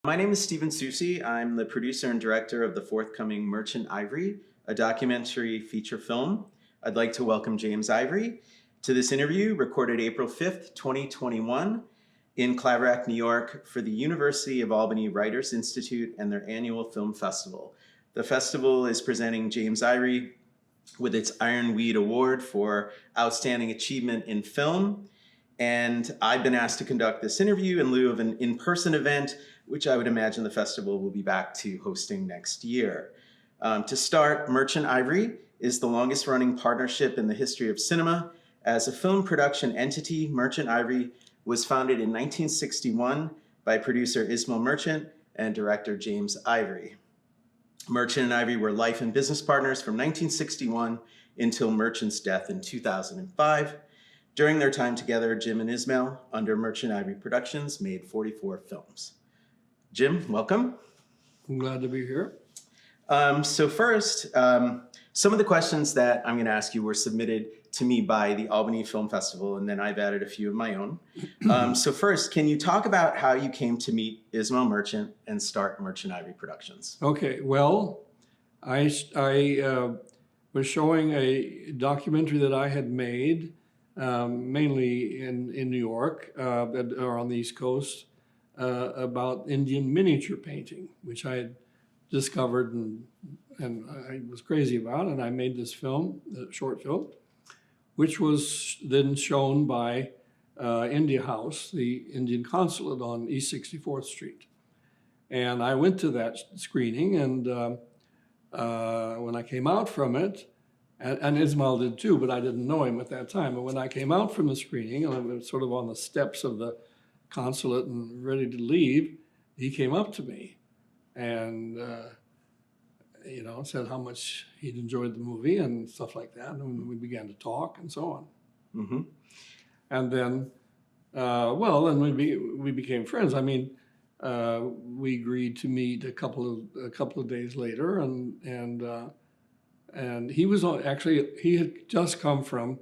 My name is Stephen Soucy. I'm the producer and director of the forthcoming Merchant Ivory, a documentary feature film. I'd like to welcome James Ivory to this interview recorded April 5th, 2021 in Claverack, New York for the University of Albany Writers Institute and their annual film festival. The festival is presenting James Ivory with its Ironweed Award for Outstanding Achievement in Film. And I've been asked to conduct this interview in lieu of an in-person event, which I would imagine the festival will be back to hosting next year. To start, Merchant Ivory is the longest running partnership in the history of cinema. As a film production entity, Merchant Ivory was founded in 1961 by producer Ismail Merchant and director James Ivory. Merchant and Ivory were life and business partners from 1961 until Merchant's death in 2005. During their time together, Jim and Ismail, under Merchant Ivory Productions, made 44 films. Jim, welcome. I'm glad to be here. So first, some of the questions that I'm going to ask you were submitted to me by the Albany Film Festival, and then I've added a few of my own. So first, can you talk about how you came to meet Ismail Merchant and start Merchant Ivory Productions? Okay, well, I was showing a documentary that I had made, mainly in New York, or on the East Coast, about Indian miniature painting, which I had discovered and I was crazy about, and I made this film, a short film, which was then shown by India House, the Indian consulate on East 64th Street. And I went to that screening, and when I came out from it, and Ismail did too, but I didn't know him at that time. But when I came out from the screening, and I was sort of on the steps of the consulate and ready to leave, he came up to me and said how much he'd enjoyed the movie and stuff like that. And we began to talk and so on. Mm-hmm. And then, then we became friends. I mean, we agreed to meet a couple of days later, and he was he had just come from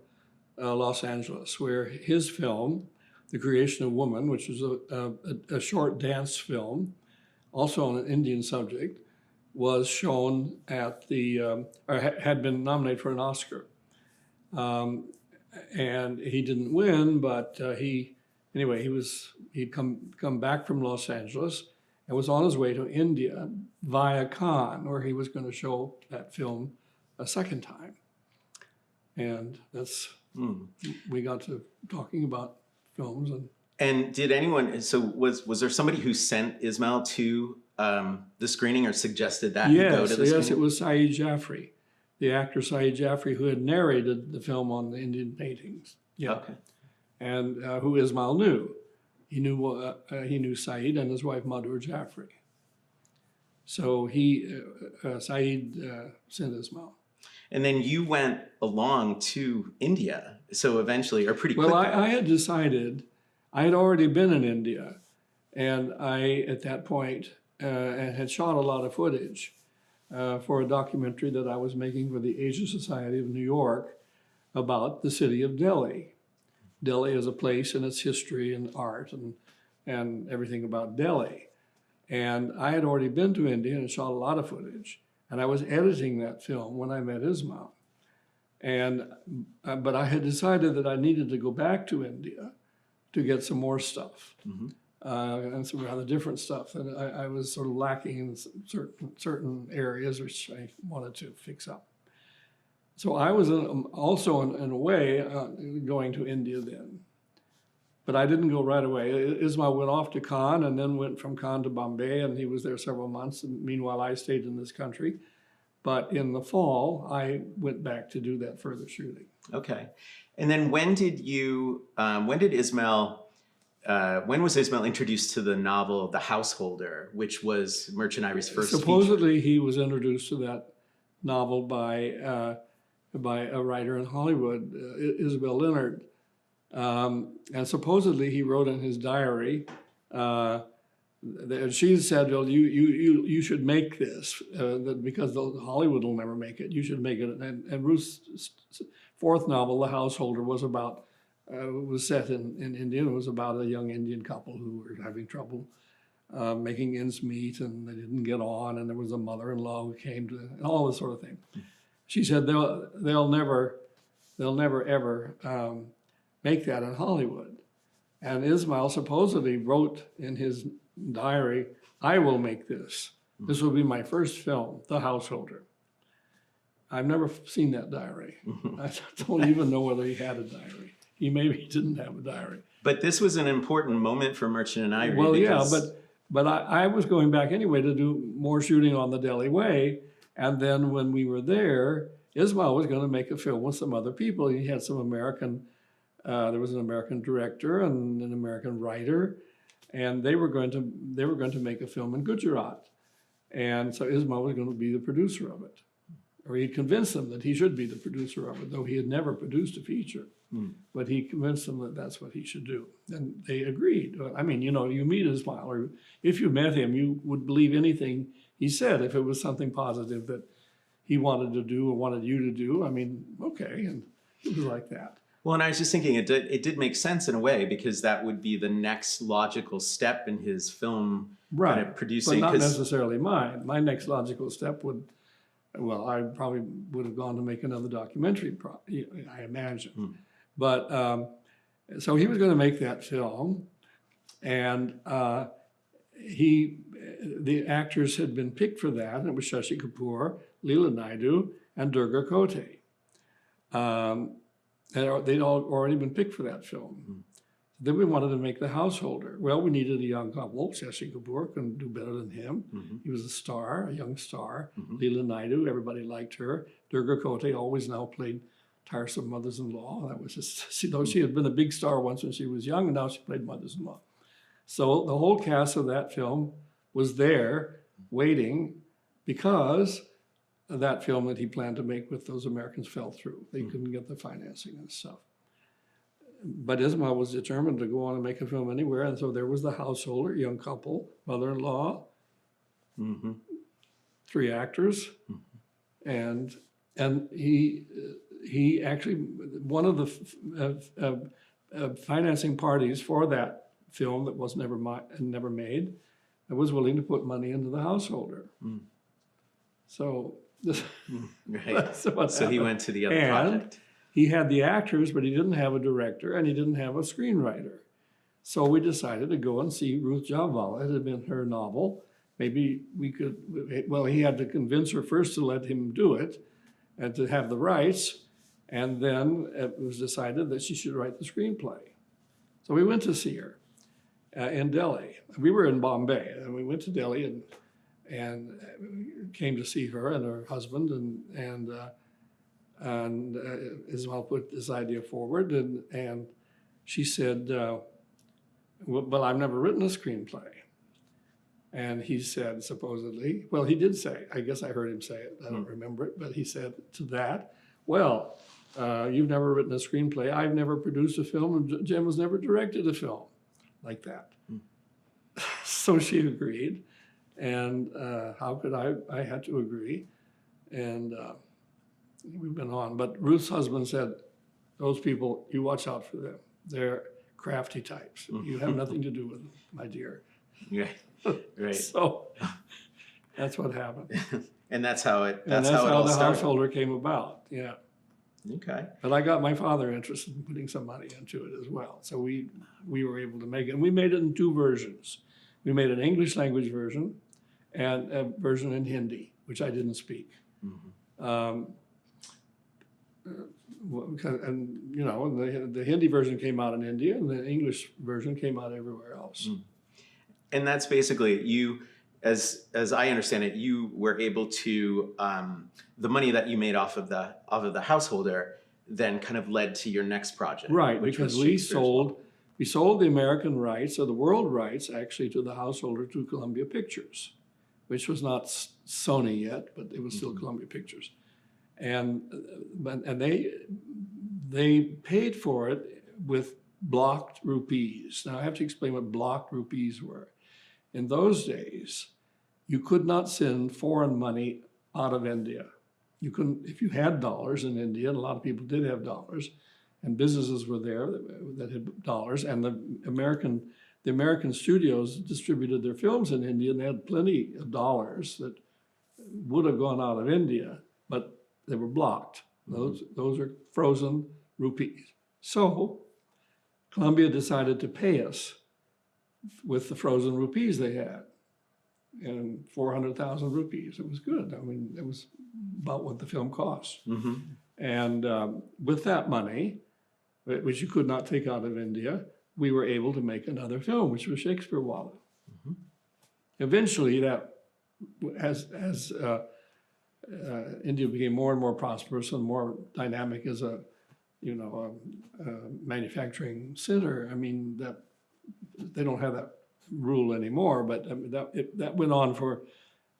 Los Angeles, where his film, The Creation of Woman, which was a short dance film, also on an Indian subject, was shown at had been nominated for an Oscar. And he didn't win, but he'd come back from Los Angeles and was on his way to India via Cannes, where he was going to show that film a second time. And we got to talking about films. And did anyone, so was there somebody who sent Ismail to the screening or suggested that you go to the screening? Yes, it was Saeed Jaffrey, the actor Saeed Jaffrey, who had narrated the film on the Indian paintings. Yeah. Okay. And who Ismail knew. He knew Saeed and his wife Madhur Jaffrey. So Saeed sent Ismail. And then you went along to India, so eventually, or pretty quickly. Well, I had decided, I had already been in India, and I, at that point, had shot a lot of footage for a documentary that I was making for the Asian Society of New York about the city of Delhi. Delhi is a place and its history and art and everything about Delhi. And I had already been to India and shot a lot of footage. And I was editing that film when I met Ismail. But I had decided that I needed to go back to India to get some more stuff. Mm-hmm. And some rather different stuff. And I was sort of lacking in certain areas which I wanted to fix up. So I was also, in a way, going to India then. But I didn't go right away. Ismail went off to Cannes and then went from Cannes to Bombay, and he was there several months. And meanwhile, I stayed in this country. But in the fall, I went back to do that further shooting. Okay. And then when was Ismail introduced to the novel The Householder, which was Merchant Ivory's first Supposedly, he was introduced to that novel by a writer in Hollywood, Isabel Leonard. And supposedly he wrote in his diary that she said, well, you should make this because Hollywood will never make it. You should make it. And Ruth's fourth novel, The Householder, was set in India. It was about a young Indian couple who were having trouble making ends meet, and they didn't get on, and there was a mother-in-law who came to, and all this sort of thing. She said they'll never ever make that in Hollywood. And Ismail supposedly wrote in his diary, "I will make this. This will be my first film, The Householder." I've never seen that diary. I don't even know whether he had a diary. He maybe didn't have a diary. But this was an important moment for Merchant and Ivory. Well, yeah, because... but I was going back anyway to do more shooting on the Delhi Way. And then when we were there, Ismail was going to make a film with some other people. He had some American, there was an American director and an American writer, and they were going to make a film in Gujarat. And so Ismail was going to be the producer of it. Or he'd convinced them that he should be the producer of it, though he had never produced a feature. But he convinced them that that's what he should do. And they agreed. I mean, you know, you meet Ismail, or if you met him, you would believe anything he said if it was something positive that he wanted to do or wanted you to do. I mean, okay, and it was like that. Well, and I was just thinking it did make sense in a way, because that would be the next logical step in his film Right, kind of producing. but not necessarily mine. My next logical step would, well, I probably would have gone to make another documentary, I imagine. But so he was going to make that film, and the actors had been picked for that, and it was Shashi Kapoor, Leela Naidu, and Durga Kote. And they'd all already been picked for that film. Then we wanted to make The Householder. Well, we needed a young couple. Shashi Kapoor couldn't do better than him. He was a star, a young star. Leela Naidu, everybody liked her. Durga Kote always now played tiresome mothers-in-law. That was just, she had been a big star once when she was young, and now she played mothers-in-law. So the whole cast of that film was there waiting, because that film that he planned to make with those Americans fell through. They couldn't get the financing and stuff. But Ismail was determined to go on and make a film anywhere, and so there was The Householder, young couple, mother-in-law, 3 actors, and he actually, one of the financing parties for that film that was never made, was willing to put money into The Householder. So Right. that's what So he happened. went to the other And project. he had the actors, but he didn't have a director, and he didn't have a screenwriter. So we decided to go and see Ruth Jawvala. It had been her novel. Maybe we could, well, he had to convince her first to let him do it and to have the rights. And then it was decided that she should write the screenplay. So we went to see her in Delhi. We were in Bombay, and we went to Delhi and came to see her and her husband, and Ismail put this idea forward, and she said, well, I've never written a screenplay. And he said, supposedly, well, he did say, I guess I heard him say it, I don't remember it, but he said to that, well, you've never written a screenplay, I've never produced a film, and Jim has never directed a film like that. So she agreed, and how could I had to agree, and we've been on. But Ruth's husband said, those people, you watch out for them. They're crafty types. You have nothing to do with them, my dear. Right. So that's what happened. And that's how it. That's how it how all the started. Householder came about. Yeah. Okay. But I got my father interested in putting some money into it as well. So we were able to make it. And we made it in 2 versions. We made an English language version and a version in Hindi, which I didn't speak. And you know, the Hindi version came out in India, and the English version came out everywhere else. And that's basically you, as I understand it, you were able to the money that you made off of the Householder then kind of led to your next project, Right, which because was Shakespeare's we sold the American rights, or the world rights, actually, to the Householder to Columbia Pictures, which was not Sony yet, but it was still Columbia Pictures. And they paid for it with blocked rupees. Now I have to explain what blocked rupees were. In those days, you could not send foreign money out of India. You couldn't, if you had dollars in India, and a lot of people did have dollars, and businesses were there that had dollars, and the American the American studios distributed their films in India, and they had plenty of dollars that would have gone out of India, but they were blocked. Those are frozen rupees. So Columbia decided to pay us with the frozen rupees they had, and 400,000 rupees. It was good. I mean, it was about what the film cost. And with that money, which you could not take out of India, we were able to make another film, which was Shakespeare Walla. Eventually, that as India became more and more prosperous and more dynamic as a manufacturing center, I mean, that they don't have that rule anymore, but I mean, that went on for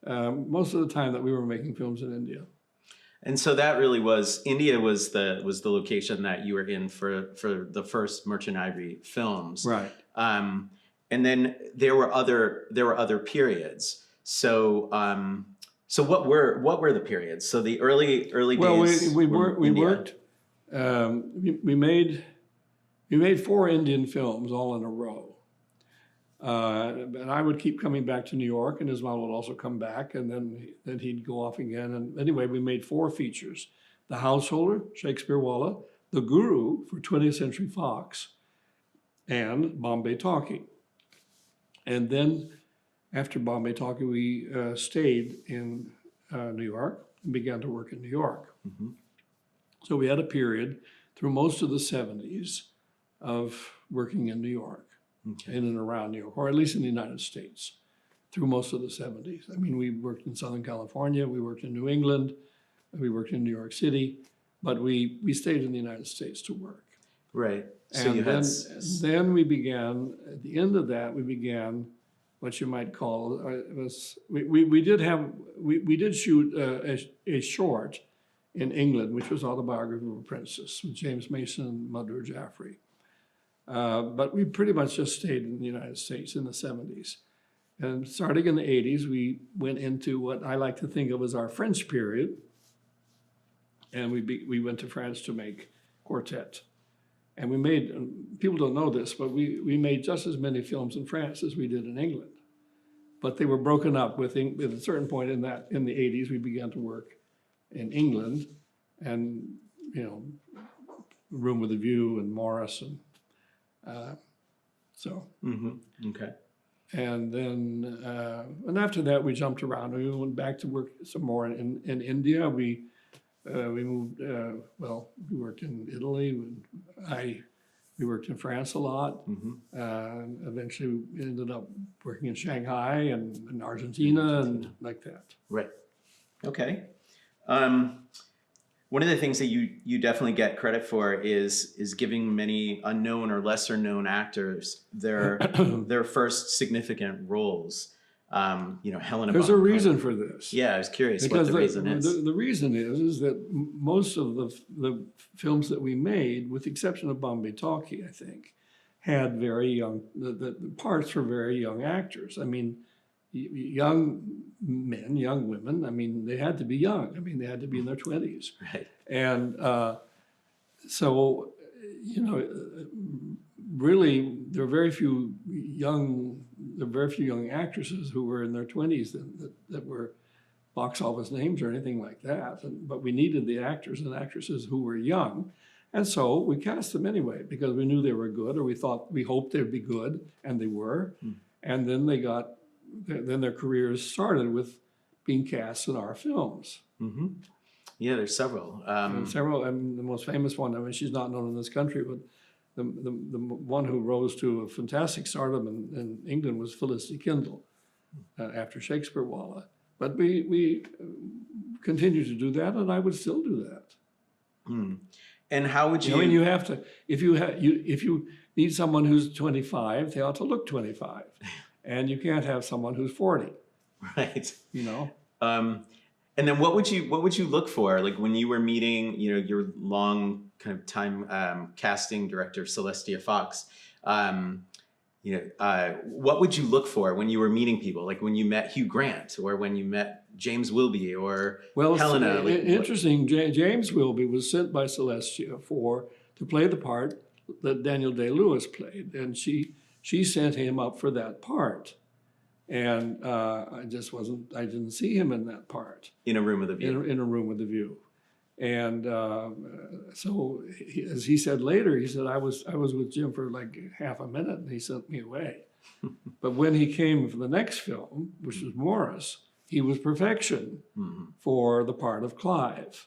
most of the time that we were making films in India. And so that really was, India was the location that you were in for the first Merchant Ivory films. Right. And then there were other periods. So so what were the periods? So the early days. Well, we worked. We made 4 Indian films all in a row. And I would keep coming back to New York, and Ismail would also come back, and then he'd go off again. And anyway, we made 4 features: The Householder, Shakespeare Walla, The Guru for 20th Century Fox, and Bombay Talkie. And then after Bombay Talkie, we stayed in New York and began to work in New York. So we had a period through most of the 70s of working in New York. In and around New York, or at least in the United States, through most of the 70s. I mean, we worked in Southern California, we worked in New England, we worked in New York City, but we stayed in the United States to work. Right. So and then we began, at the end of that, we began what you might call, we did shoot a short in England, which was Autobiography of a Princess, with James Mason and Madhur Jaffrey. But we pretty much just stayed in the United States in the 70s. And starting in the 80s, we went into what I like to think of as our French period. And we went to France to make Quartet. And we made, people don't know this, but we made just as many films in France as we did in England. But they were broken up at a certain point in the 80s, we began to work in England, and, Room with a View and Morris and Okay. And then, and after that, we jumped around. We went back to work some more in India. We moved. We worked in Italy. We worked in France a lot. Eventually, we ended up working in Shanghai and in Argentina and like that. Right. Okay. One of the things that you definitely get credit for is giving many unknown or lesser known actors their first significant roles. Helena. There's a reason for this. Yeah, I was curious what the reason is. The reason is that most of the films that we made, with the exception of Bombay Talkie, I think, had very young. The parts were very young actors. I mean, young men, young women, I mean, they had to be young. I mean, they had to be in their 20s. Right. And so, really, there are very few young actresses who were in their 20s that were box office names or anything like that. But we needed the actors and actresses who were young. And so we cast them anyway, because we knew they were good, or we hoped they'd be good, and they were. And then then their careers started with being cast in our films. Yeah, there's several. And the most famous one, I mean, she's not known in this country, but the one who rose to a fantastic stardom in England was Felicity Kindle after Shakespeare Walla. But we continue to do that, and I would still do that. And how would you? I mean, you have to. If you need someone who's 25, they ought to look 25. And you can't have someone who's 40. Right. And then what would you look for? Like when you were meeting, your long kind of time casting director, Celestia Fox, what would you look for when you were meeting people? Like when you met Hugh Grant, or when you met James Wilby, or Helena? Interesting. James Wilby was sent by Celestia to play the part that Daniel Day-Lewis played. And she she sent him up for that part. And I didn't see him in that part. In a Room with a View. In a Room with a View. And as he said later, he said, I was with Jim for like half a minute and he sent me away. But when he came for the next film, which was Morris, he was perfection for the part of Clive.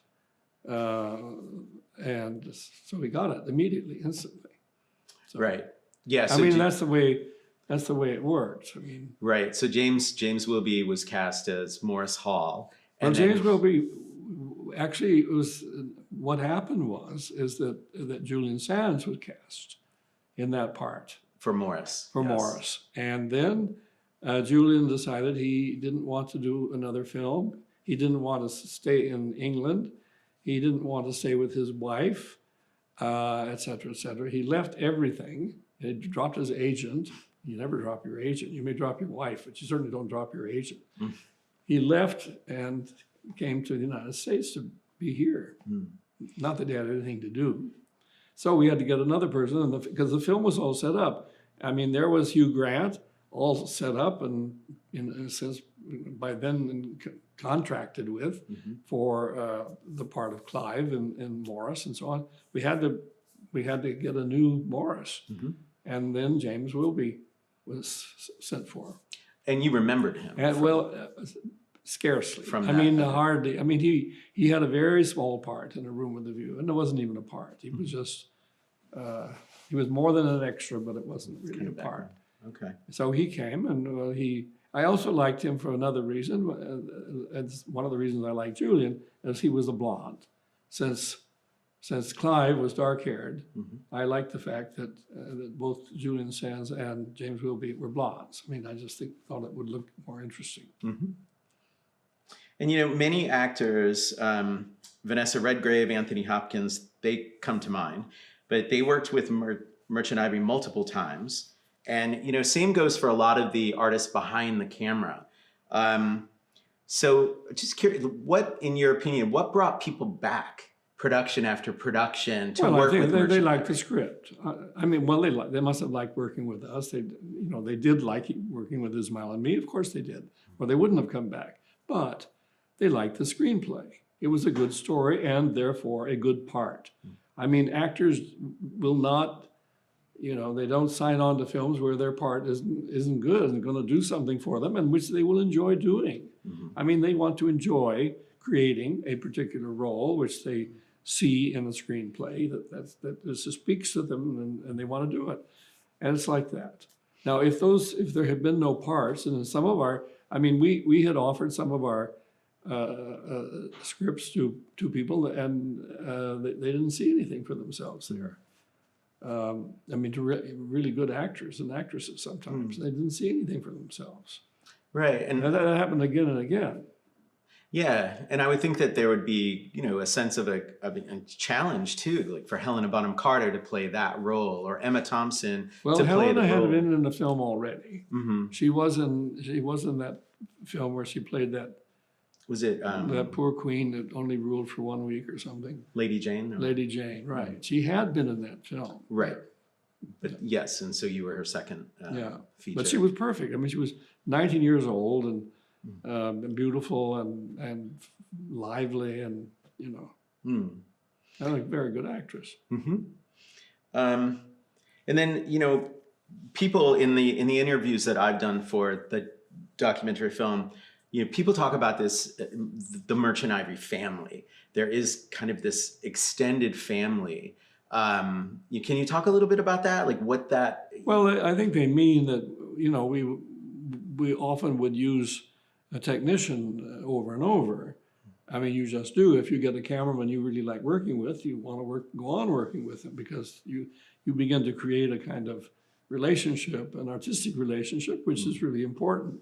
And so he got it immediately, instantly. So, right. Yeah. So I mean, that's the way it worked. I mean, right. So James Wilby was cast as Morris Hall. And James Wilby, actually, it was what happened is that Julian Sands was cast in that part for Morris. Morris, and then Julian decided he didn't want to do another film. He didn't want to stay in England. He didn't want to stay with his wife, et cetera, et cetera. He left everything. He dropped his agent. You never drop your agent. You may drop your wife, but you certainly don't drop your agent. He left and came to the United States to be here. Not that he had anything to do. So we had to get another person, because the film was all set up. I mean, there was Hugh Grant, all set up and in a sense by then contracted with for the part of Clive and Morris and so on. We had to get a new Morris, and then James Wilby was sent for. And you remembered him? And scarcely. From I mean, hardly. I mean, he had a very small part in A Room with a View, and it wasn't even a part. He was just he was more than an extra, but it wasn't really kind a of part. Okay. So he came, and I also liked him for another reason. It's one of the reasons I liked Julian is he was a blonde. Since Clive was dark-haired, I liked the fact that both Julian Sands and James Wilby were blondes. I mean, I just thought it would look more interesting. And many actors, Vanessa Redgrave, Anthony Hopkins, they come to mind, but they worked with Merchant Ivory multiple times. And, same goes for a lot of the artists behind the camera. So just curious, what, in your opinion, what brought people back production after production to work with Merchant Ivory? They liked the script. I mean, well, they must have liked working with us. They did like working with Ismail and me. Of course they did, or they wouldn't have come back. But they liked the screenplay. It was a good story and therefore a good part. I mean, actors will not, they don't sign on to films where their part isn't good, isn't going to do something for them, and which they will enjoy doing. I mean, they want to enjoy creating a particular role, which they see in the screenplay that just speaks to them, and they want to do it. And it's like that. Now, if there had been no parts, and in some of our, I mean, we had offered some of our scripts to people, and they didn't see anything for themselves there. I mean, to really good actors and actresses sometimes, they didn't see anything for themselves. Right. And that happened again and again. Yeah, and I would think that there would be, a sense of a challenge too, like for Helena Bonham Carter to play that role, or Emma Thompson to play the role. Helena had been in the film already. She was in that film where she played that. Was it that poor queen that only ruled for 1 week or something? Lady Jane. Or? Lady Jane, right? She had been in that film. Right. But yes, and so you were her second feature. But she was perfect. I mean, she was 19 years old and beautiful and lively, and a very good actress. And then people in the interviews that I've done for the documentary film, people talk about the Merchant Ivory family. There is kind of this extended family. Can you talk a little bit about that? Like what that? Well, I think they mean that we often would use a technician over and over. I mean, you just do. If you get a cameraman you really like working with, you want to go on working with him, because you begin to create a kind of relationship, an artistic relationship, which is really important,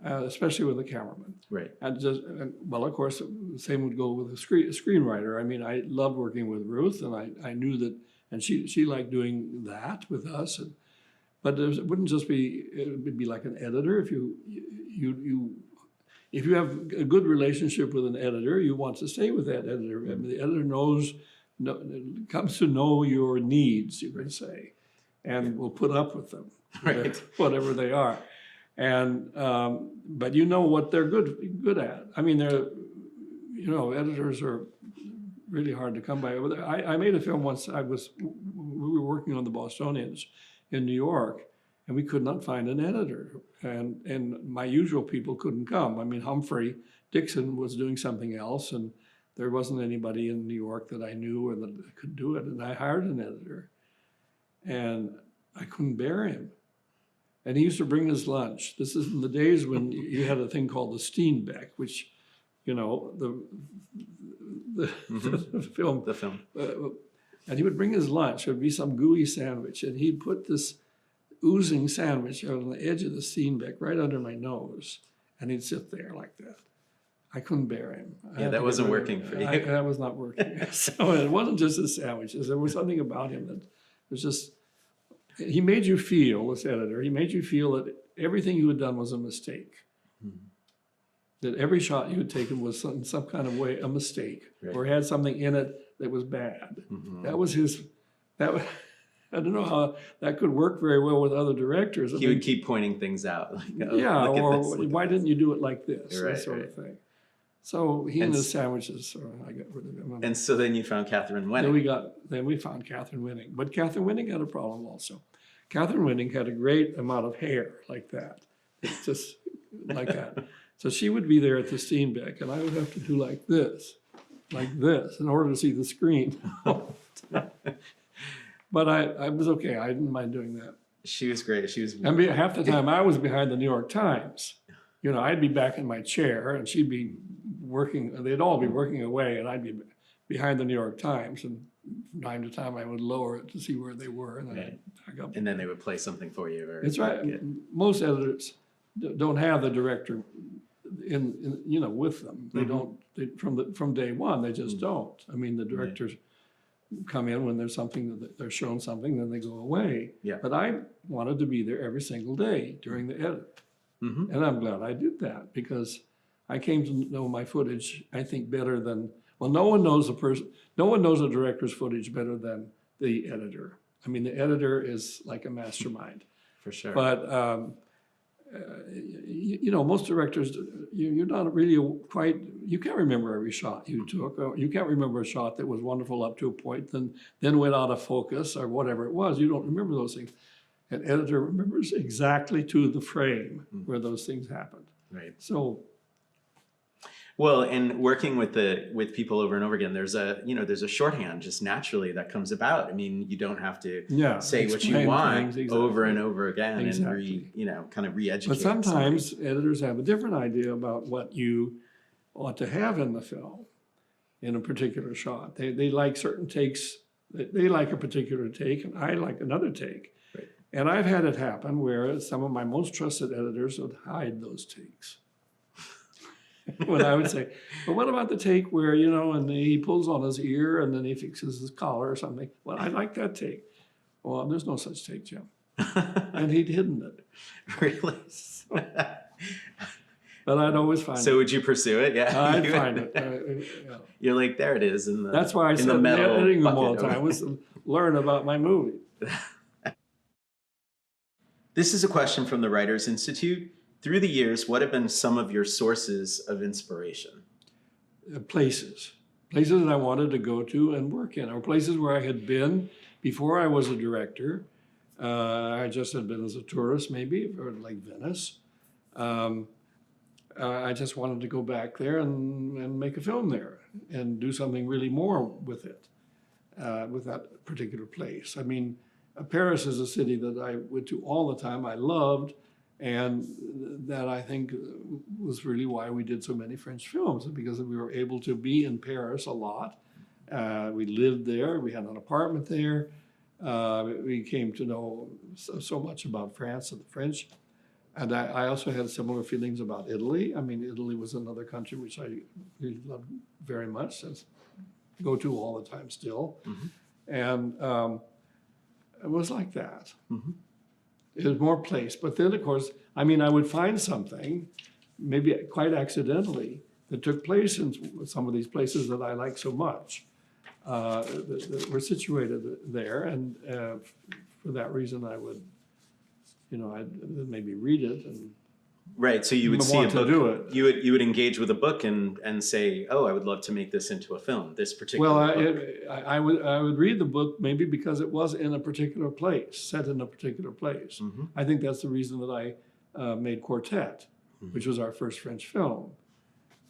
especially with a cameraman. Right. Well, of course, the same would go with a screenwriter. I mean, I loved working with Ruth, and I knew that, and she liked doing that with us. But it wouldn't just be, it would be like an editor. If you have a good relationship with an editor, you want to stay with that editor. I mean, the editor comes to know your needs, you could say. and will put up with them, Right. whatever they are. And but you know what they're good at. I mean, editors are really hard to come by. I made a film once. We were working on the Bostonians in New York, and we could not find an editor, and my usual people couldn't come. I mean, Humphrey Dixon was doing something else, and there wasn't anybody in New York that I knew or that could do it. And I hired an editor, and I couldn't bear him. And he used to bring his lunch. This is in the days when you had a thing called the Steenbeck, which, the film. The film. And he would bring his lunch. It would be some gooey sandwich, and he'd put this oozing sandwich out on the edge of the Steenbeck right under my nose, and he'd sit there like that. I couldn't bear him. Yeah, that wasn't working for you. That was not working. So it wasn't just his sandwiches. There was something about him that was just, he made you feel, this editor, he made you feel that everything you had done was a mistake. That every shot you had taken was in some kind of way a mistake, or had something in it that was bad. That was I don't know how that could work very well with other directors. He would keep pointing things out. Like, yeah, look or at this, why didn't you do it like this? Right, that sort of thing. So he and his sandwiches, I got rid of him. And so then you found Catherine Winning. Then we found Catherine Winning. But Catherine Winning had a problem also. Catherine Winning had a great amount of hair like that. It's just like that. So she would be there at the Steenbeck, and I would have to do like this, in order to see the screen. But I was okay. I didn't mind doing that. She was great. She was. I mean, half the time I was behind the New York Times. I'd be back in my chair, and she'd be working. They'd all be working away, and I'd be behind the New York Times. And from time to time, I would lower it to see where they were, and then I'd back up. And then they would play something for you. That's right. Yeah. Most editors don't have the director in with them. They don't. From day one, they just don't. I mean, the directors come in when there's something that they're shown something, then they go away. Yeah. But I wanted to be there every single day during the edit. And I'm glad I did that, because I came to know my footage, I think, better than, no one knows a director's footage better than the editor. I mean, the editor is like a mastermind. For sure. But, most directors, you're not really quite, you can't remember every shot you took. Or you can't remember a shot that was wonderful up to a point, then went out of focus or whatever it was. You don't remember those things. An editor remembers exactly to the frame where those things happened. Right. So. Well, and working with people over and over again, there's a shorthand just naturally that comes about. I mean, you don't have to say what you want over and over again and kind of re-educate. But sometimes editors have a different idea about what you ought to have in the film in a particular shot. They like certain takes. They like a particular take, and I like another take. Right. And I've had it happen where some of my most trusted editors would hide those takes. When I would say, but what about the take where, and he pulls on his ear and then he fixes his collar or something? Well, I like that take. Well, there's no such take, Jim. And he'd hidden it. Really? But I'd always find it. So would you pursue it? Yeah. I'd find it. You're like, there it is. That's why I said editing them all the time, was to learn about my movie. This is a question from the Writers Institute. Through the years, what have been some of your sources of inspiration? Places that I wanted to go to and work in, or places where I had been before I was a director. I just had been as a tourist, maybe, or like Venice. I just wanted to go back there and make a film there and do something really more with it, with that particular place. I mean, Paris is a city that I went to all the time. I loved. And that, I think, was really why we did so many French films, because we were able to be in Paris a lot. We lived there. We had an apartment there. We came to know so much about France and the French. And I also had similar feelings about Italy. I mean, Italy was another country which I really loved very much, and go to all the time still. And it was like that. It was more place. But then, of course, I would find something, maybe quite accidentally, that took place in some of these places that I like so much, that were situated there. And for that reason, I would, I'd maybe read it and Right. So you would see a want to book. do it. You would engage with a book and say, "Oh, I would love to make this into a film." This particular Well, book. I would read the book maybe because it was in a particular place, set in a particular place. Mhm. I think that's the reason that I made Quartet, which was our first French film,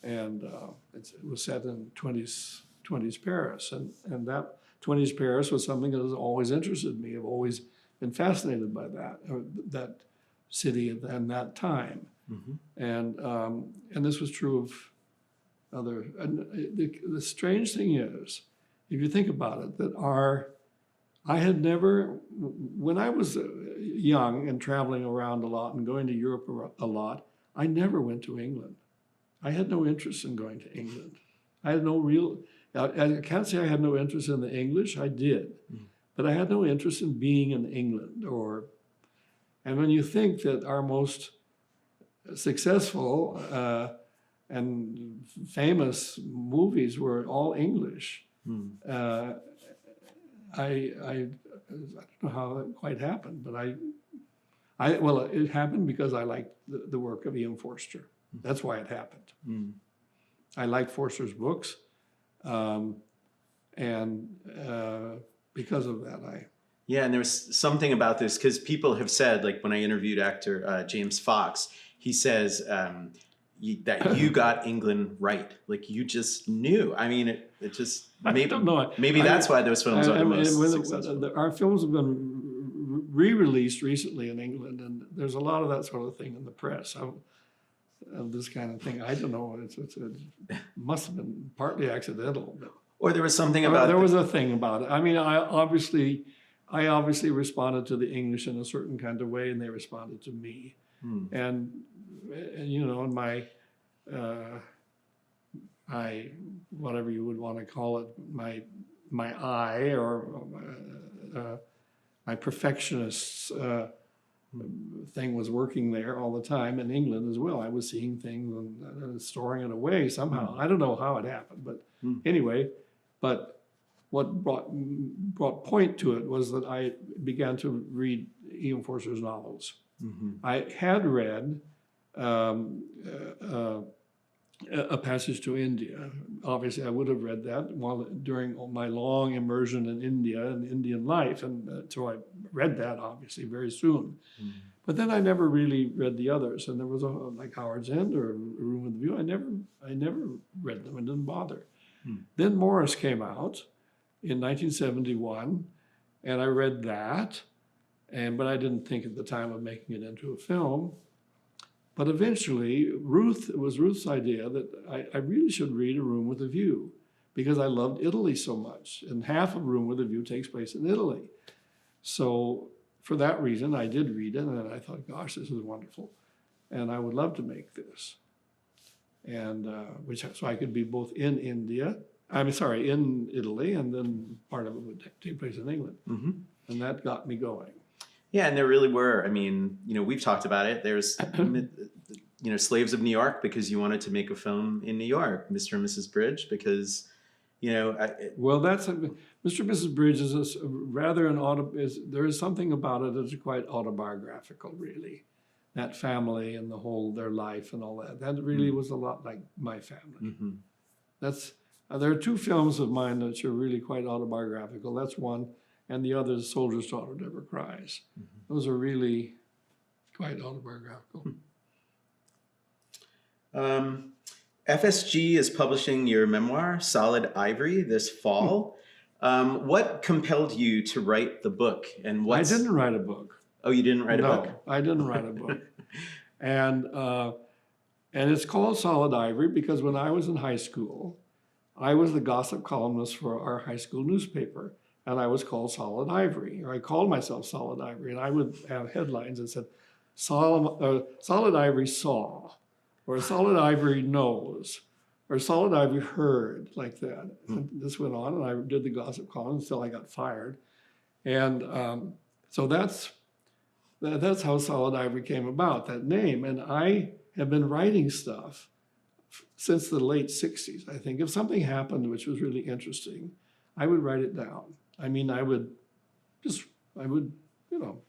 and it was set in 20s Paris, and that 20s Paris was something that has always interested me. I've always been fascinated by that city and that time, and this was true of other. And the strange thing is, if you think about it, that I had never, when I was young and traveling around a lot and going to Europe a lot, I never went to England. I had no interest in going to England. I had no real, I can't say I had no interest in the English, I did, but I had no interest in being in England and when you think that our most successful and famous movies were all English, I don't know how that quite happened, but well, it happened because I liked the work of Ian Forster. That's why it happened. I like Forster's books, and because of that, Yeah, and there's something about this because people have said, like when I interviewed actor James Fox, he says that you got England right. Like you just knew. I mean, it just maybe I don't know. Maybe that's why those films are the most when successful. our films have been re-released recently in England, and there's a lot of that sort of thing in the press of this kind of thing. I don't know. It must have been partly accidental. But, Or there was something about there was a thing about it. I mean, I obviously responded to the English in a certain kind of way, and they responded to me. And in my whatever you would want to call it, my eye or my perfectionist thing was working there all the time in England as well. I was seeing things and storing it away somehow. I don't know how it happened, but anyway, but what brought point to it was that I began to read Ian Forster's novels. I had read a passage to India. Obviously, I would have read that during my long immersion in India and Indian life, and so I read that obviously very soon. But then I never really read the others, and there was like Howard's End or A Room with a View. I never read them and didn't bother. Then Morris came out in 1971, and I read that, but I didn't think at the time of making it into a film. But eventually, it was Ruth's idea that I really should read A Room with a View because I loved Italy so much, and half of A Room with a View takes place in Italy. So for that reason, I did read it, and I thought, gosh, this is wonderful, and I would love to make this. And so I could be both in in Italy, and then part of it would take place in England. And that got me going. Yeah, and there really were. I mean, we've talked about it. There's, Slaves of New York because you wanted to make a film in New York. Mr. and Mrs. Bridge because, Well, that's Mr. and Mrs. Bridge is rather there is something about it that's quite autobiographical, really. That family and their life and all that. That really was a lot like my family. There are two films of mine that are really quite autobiographical. That's one. And the other is Soldier's Daughter Never Cries. Those are really quite autobiographical. FSG is publishing your memoir, Solid Ivory, this fall. What compelled you to write the book? And I didn't write a book. Oh, you didn't write a book? No, I didn't write a book. And it's called Solid Ivory because when I was in high school, I was the gossip columnist for our high school newspaper. And I was called Solid Ivory, or I called myself Solid Ivory, and I would have headlines that said, Solid Ivory saw, or Solid Ivory knows, or Solid Ivory heard, like that. And this went on, and I did the gossip column until I got fired. And so that's how Solid Ivory came about, that name. And I have been writing stuff since the late 60s, I think. If something happened which was really interesting, I would write it down. I mean, I would,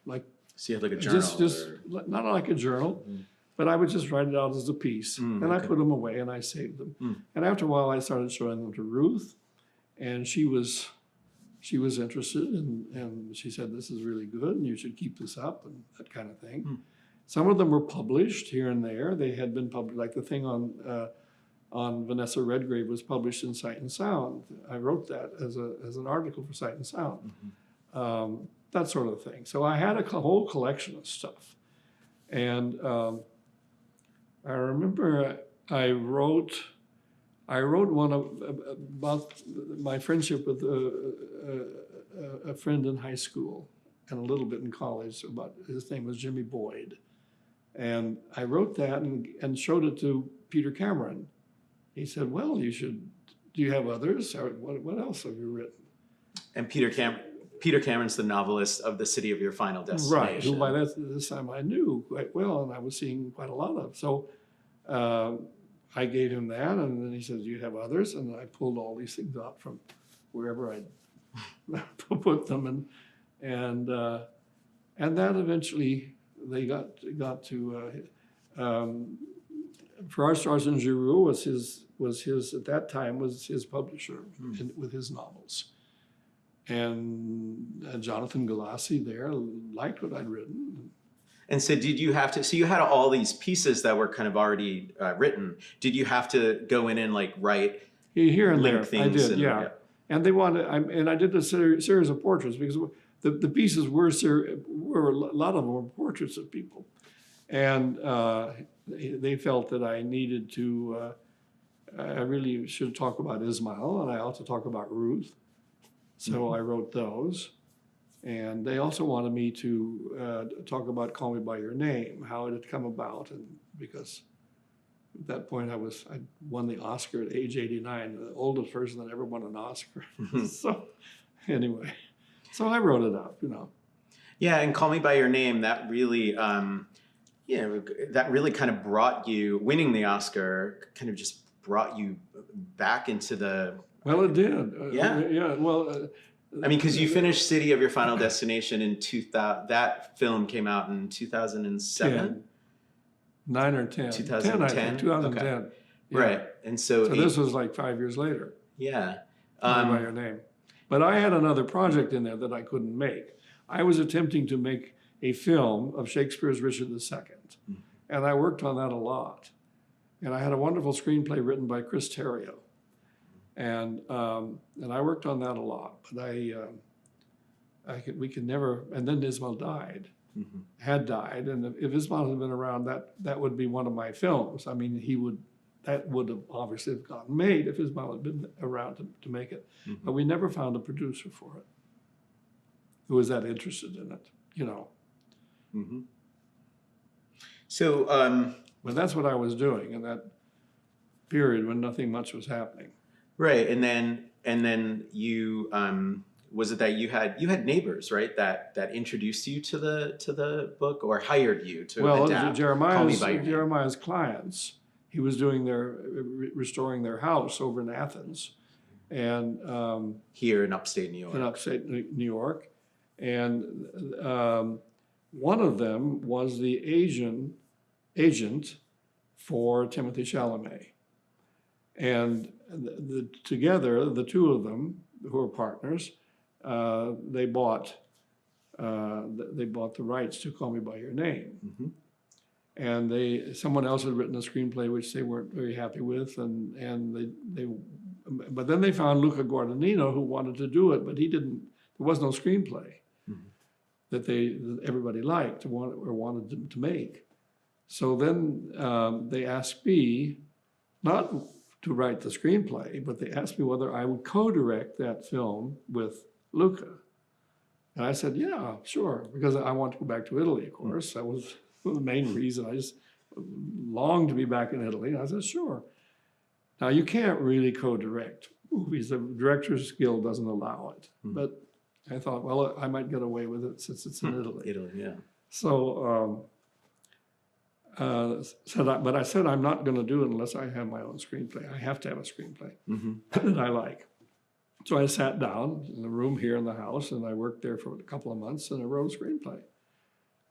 like So you had like a journal? just not like a journal, but I would just write it out as a piece, and I okay. put them away and I saved them. And after a while, I started showing them to Ruth, and she was interested, and she said, "This is really good, and you should keep this up," and that kind of thing. Some of them were published here and there. They had been published, like the thing on Vanessa Redgrave was published in Sight and Sound. I wrote that as an article for Sight and Sound, that sort of thing. So I had a whole collection of stuff, and I remember I wrote one about my friendship with a friend in high school and a little bit in college. His name was Jimmy Boyd, and I wrote that and showed it to Peter Cameron. He said, "Well, do you have others? Or what else have you written?" And Peter Cameron's the novelist of The City of Your Final Destination. Right, who by this time I knew quite well, and I was seeing quite a lot of. So I gave him that, and then he said, "Do you have others?" And I pulled all these things out from wherever I'd put them, and that eventually they got to. For Our Stars in Giroux was his at that time was his publisher with his novels, and Jonathan Galassi there liked what I'd written. And so did you have to, so you had all these pieces that were kind of already written. Did you have to go in and like write here and there? Things I did, yeah. And they wanted, and I did a series of portraits because the pieces were a lot of them were portraits of people. And they felt that I needed to, I really should talk about Ismail, and I ought to talk about Ruth. So I wrote those. And they also wanted me to talk about Call Me By Your Name, how it had come about. And because at that point I won the Oscar at age 89, the oldest person that ever won an Oscar. So anyway, so I wrote it up, Yeah, and Call Me By Your Name, that really, that really kind of brought you, winning the Oscar kind of just brought you back into the... Well, it did. Yeah. Well... I mean, because you finished City of Your Final Destination in 2000. That film came out in 2007? 9 or 10. 2010? 10, I think, 2010. Okay. Yeah. Right. And so this was like 5 years later. Yeah. By Your Name. But I had another project in there that I couldn't make. I was attempting to make a film of Shakespeare's Richard II. And I worked on that a lot. And I had a wonderful screenplay written by Chris Terrio. And I worked on that a lot, but we could never. And then Ismail died, had died, and if Ismail had been around, that would be one of my films. I mean, that would have obviously gotten made if Ismail had been around to make it. But we never found a producer for it who was that interested in it, So, but that's what I was doing in that period when nothing much was happening. Right, and then you was it that you had neighbors, right, that introduced you to the book or hired you to adapt? Jeremiah's clients. He was doing restoring their house over in Athens, and here in upstate New York. In upstate New York, and one of them was the agent for Timothy Chalamet, and together, the two of them, who are partners, they bought the rights to Call Me By Your Name. And someone else had written a screenplay which they weren't very happy with, but then they found Luca Guadagnino who wanted to do it, but there was no screenplay that everybody liked or wanted to make. So then they asked me, not to write the screenplay, but they asked me whether I would co-direct that film with Luca. And I said, yeah, sure, because I want to go back to Italy, of course. That was the main reason. I just longed to be back in Italy. And I said, sure. Now, you can't really co-direct movies. The Directors Guild doesn't allow it. But I thought, well, I might get away with it since it's in Italy. Italy, yeah. So, but I said I'm not going to do it unless I have my own screenplay. I have to have a screenplay that I like. So I sat down in the room here in the house, and I worked there for a couple of months, and I wrote a screenplay.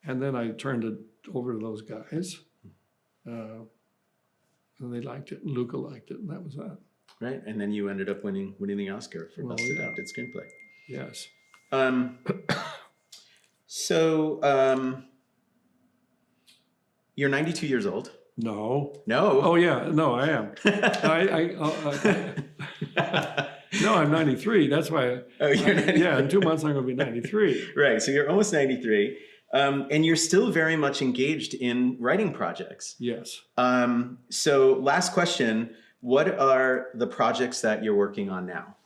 And then I turned it over to those guys, and they liked it, and Luca liked it, and that was that. Right, and then you ended up winning the Oscar for Best Adapted Screenplay. Yes. You're 92 years old. No. No. Oh yeah, no, I am. No, I'm 93. That's why. Oh, you're 93. Yeah, in 2 months I'm going to be 93. Right, so you're almost 93, and you're still very much engaged in writing projects. Yes. So last question, what are the projects that you're working on now?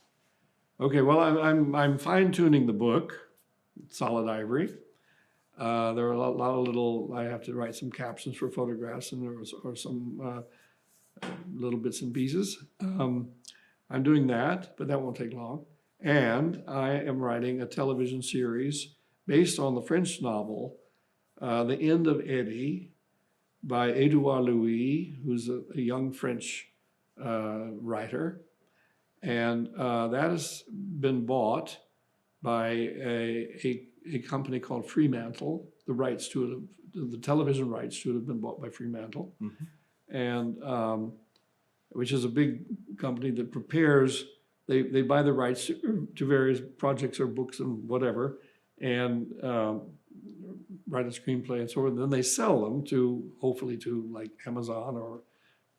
Okay, well, I'm fine-tuning the book, Solid Ivory. There are a lot of little, I have to write some captions for photographs, and or some little bits and pieces. I'm doing that, but that won't take long. And I am writing a television series based on the French novel, The End of Eddie, by Edouard Louis, who's a young French writer. And that has been bought by a company called Fremantle. The rights to it, the television rights to it have been bought by Fremantle. Mm-hmm. And which is a big company that prepares, they buy the rights to various projects or books and whatever, and write a screenplay and so on. Then they sell them to, hopefully to like Amazon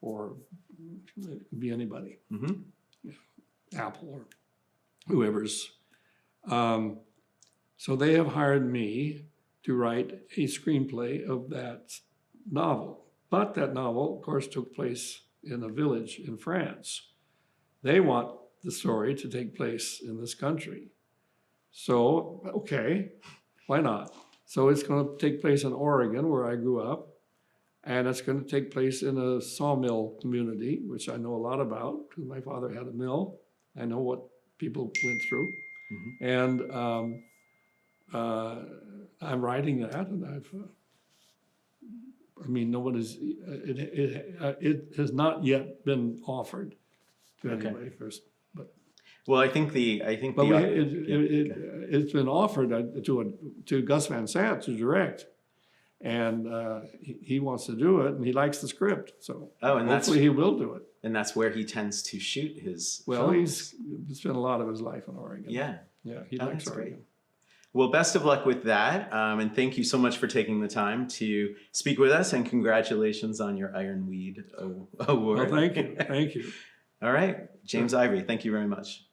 or it could be anybody, mm-hmm. Apple or whoever's. So they have hired me to write a screenplay of that novel. But that novel, of course, took place in a village in France. They want the story to take place in this country. So, okay, why not? So it's going to take place in Oregon, where I grew up, and it's going to take place in a sawmill community, which I know a lot about, because my father had a mill. I know what people went through. Mm-hmm. And I'm writing that, and no one is, it has not yet been offered to anybody first. But well, it's been offered to Gus Van Sant to direct, and he wants to do it, and he likes the script, so hopefully he will do it. And that's where he tends to shoot his films. He's spent a lot of his life in Oregon. Yeah, he likes Oregon. Great. Well, best of luck with that, and thank you so much for taking the time to speak with us, and congratulations on your Ironweed award. Well, thank you. All right, James Ivory, thank you very much.